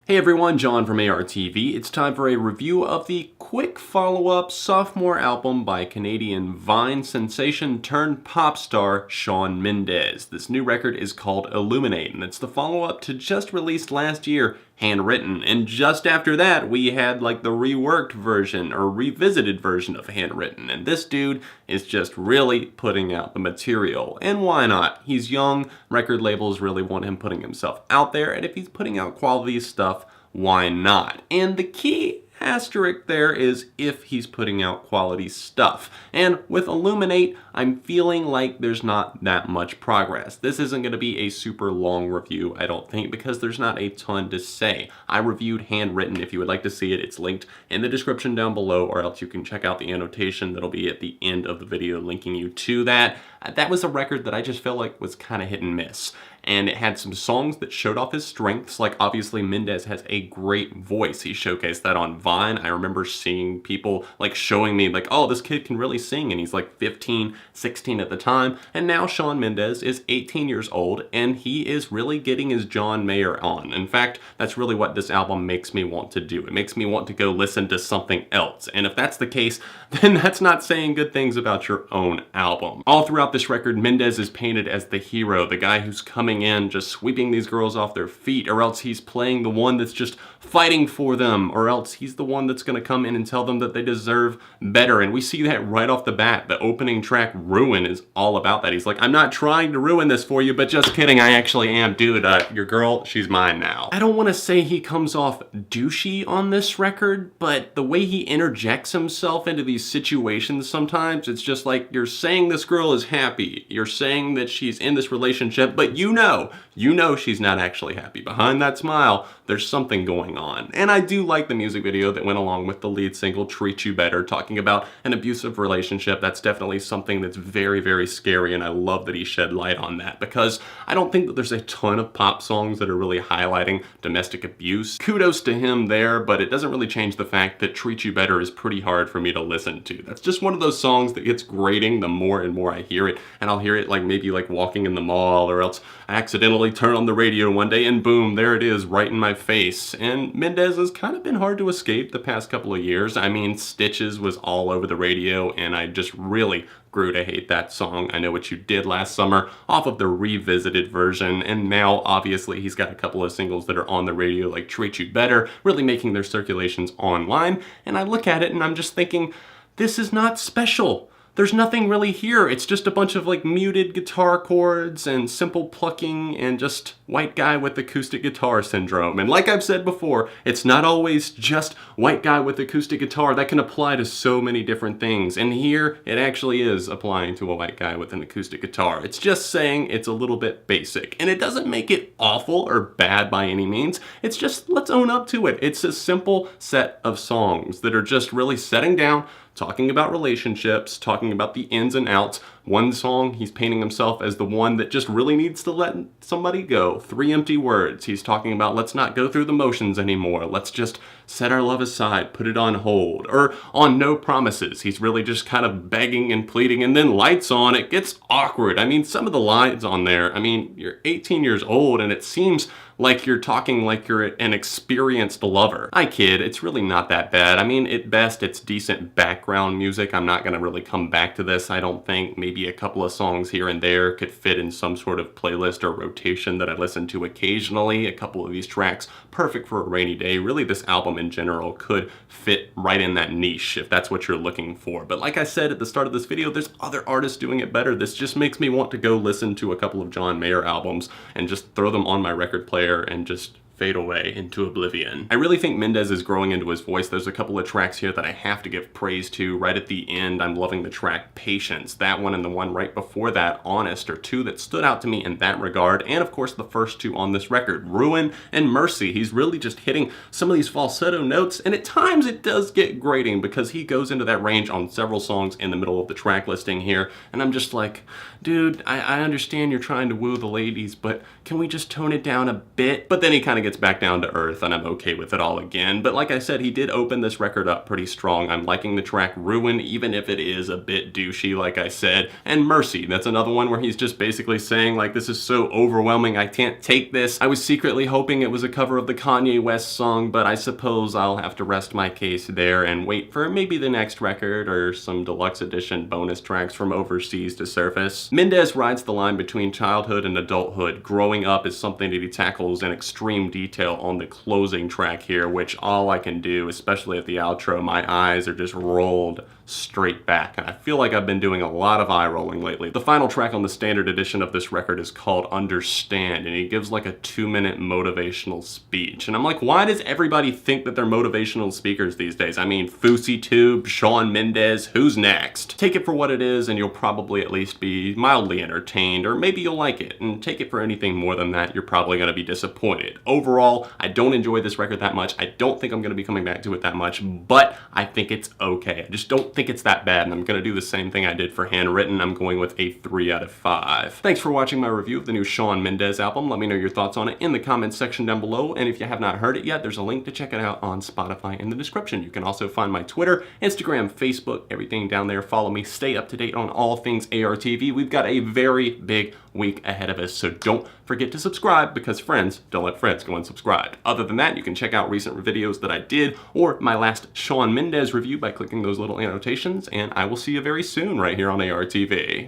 Hey everyone, John from ARTV. It's time for a review of the quick follow-up sophomore album by Canadian Vine sensation turned pop star Shawn Mendes. This new record is called Illuminate, and it's the follow-up to just released last year, Handwritten. And just after that, we had like the reworked version or revisited version of Handwritten. And this dude is just really putting out the material. And why not? He's young, record labels really want him putting himself out there, and if he's putting out quality stuff, why not? And the key asterisk there is if he's putting out quality stuff. And with Illuminate, I'm feeling like there's not that much progress. This isn't going to be a super long review, I don't think, because there's not a ton to say. I reviewed Handwritten. If you would like to see it, it's linked in the description down below, or else you can check out the annotation that'll be at the end of the video linking you to that. That was a record that I just felt like was kind of hit and miss. And it had some songs that showed off his strengths, like obviously Mendes has a great voice. He showcased that on Vine. I remember seeing people like showing me like, oh, this kid can really sing, and he's like 15, 16 at the time. And now Shawn Mendes is 18 years old, and he is really getting his John Mayer on. In fact, that's really what this album makes me want to do. It makes me want to go listen to something else. And if that's the case, then that's not saying good things about your own album. All throughout this record, Mendes is painted as the hero, the guy who's coming in, just sweeping these girls off their feet, or else he's playing the one that's just fighting for them, or else he's the one that's going to come in and tell them that they deserve better. And we see that right off the bat. The opening track, Ruin, is all about that. He's like, I'm not trying to ruin this for you, but just kidding, I actually am. Dude, your girl, she's mine now. I don't want to say he comes off douchey on this record, but the way he interjects himself into these situations sometimes, it's just like, you're saying this girl is happy, you're saying that she's in this relationship, but you know she's not actually happy. Behind that smile, there's something going on. And I do like the music video that went along with the lead single, Treat You Better, talking about an abusive relationship. That's definitely something that's very, very scary, and I love that he shed light on that, because I don't think that there's a ton of pop songs that are really highlighting domestic abuse. Kudos to him there, but it doesn't really change the fact that Treat You Better is pretty hard for me to listen to. That's just one of those songs that gets grating the more and more I hear it, and I'll hear it like maybe like walking in the mall, or else I accidentally turn on the radio one day and boom, there it is right in my face. And Mendes has kind of been hard to escape the past couple of years. I mean, Stitches was all over the radio, and I just really grew to hate that song, I Know What You Did Last Summer, off of the revisited version. And now obviously he's got a couple of singles that are on the radio, like Treat You Better, really making their circulations online. And I look at it and I'm just thinking, this is not special. There's nothing really here. It's just a bunch of like muted guitar chords and simple plucking and just white guy with acoustic guitar syndrome. And like I've said before, it's not always just white guy with acoustic guitar. That can apply to so many different things. And here it actually is applying to a white guy with an acoustic guitar. It's just saying it's a little bit basic. And it doesn't make it awful or bad by any means. It's just, let's own up to it. It's a simple set of songs that are just really setting down, talking about relationships, talking about the ins and outs. One song, he's painting himself as the one that just really needs to let somebody go. 3 Empty Words. He's talking about, let's not go through the motions anymore. Let's just set our love aside, put it on hold. Or on No Promises, he's really just kind of begging and pleading, and then Lights On, it gets awkward. I mean, some of the lines on there, I mean, you're 18 years old and it seems like you're talking like you're an experienced lover. I kid, it's really not that bad. I mean, at best, it's decent background music. I'm not gonna really come back to this, I don't think. Maybe a couple of songs here and there could fit in some sort of playlist or rotation that I listen to occasionally. A couple of these tracks, perfect for a rainy day. Really, this album in general could fit right in that niche if that's what you're looking for. But like I said at the start of this video, there's other artists doing it better. This just makes me want to go listen to a couple of John Mayer albums and just throw them on my record player and just fade away into oblivion. I really think Mendes is growing into his voice. There's a couple of tracks here that I have to give praise to. Right at the end, I'm loving the track Patience. That one and the one right before that, Honest, are two that stood out to me in that regard. And of course, the first two on this record, Ruin and Mercy. He's really just hitting some of these falsetto notes, and at times it does get grating because he goes into that range on several songs in the middle of the track listing here. And I'm just like, dude, I understand you're trying to woo the ladies, but can we just tone it down a bit? But then he kind of gets back down to earth and I'm okay with it all again. But like I said, he did open this record up pretty strong. I'm liking the track Ruin, even if it is a bit douchey, like I said. And Mercy, that's another one where he's just basically saying, like, this is so overwhelming, I can't take this. I was secretly hoping it was a cover of the Kanye West song, but I suppose I'll have to rest my case there and wait for maybe the next record or some deluxe edition bonus tracks from overseas to surface. Mendes rides the line between childhood and adulthood. Growing up is something that he tackles in extreme detail on the closing track here, which all I can do, especially at the outro, my eyes are just rolled straight back, and I feel like I've been doing a lot of eye rolling lately. The final track on the standard edition of this record is called Understand, and he gives like a 2-minute motivational speech. And I'm like, why does everybody think that they're motivational speakers these days? I mean, FouseyTube, Shawn Mendes, who's next? Take it for what it is, and you'll probably at least be mildly entertained, or maybe you'll like it. And take it for anything more than that, you're probably going to be disappointed. Overall, I don't enjoy this record that much. I don't think I'm going to be coming back to it that much, but I think it's okay. I just don't think it's that bad, and I'm going to do the same thing I did for Handwritten. I'm going with a 3 out of 5. Thanks for watching my review of the new Shawn Mendes album. Let me know your thoughts on it in the comments section down below, and if you have not heard it yet, there's a link to check it out on Spotify in the description. You can also find my Twitter, Instagram, Facebook, everything down there. Follow me, stay up to date on all things ARTV. We've got a very big week ahead of us, so don't forget to subscribe, because friends don't let friends go unsubscribed. Other than that, you can check out recent videos that I did, or my last Shawn Mendes review by clicking those little annotations, and I will see you very soon right here on ARTV.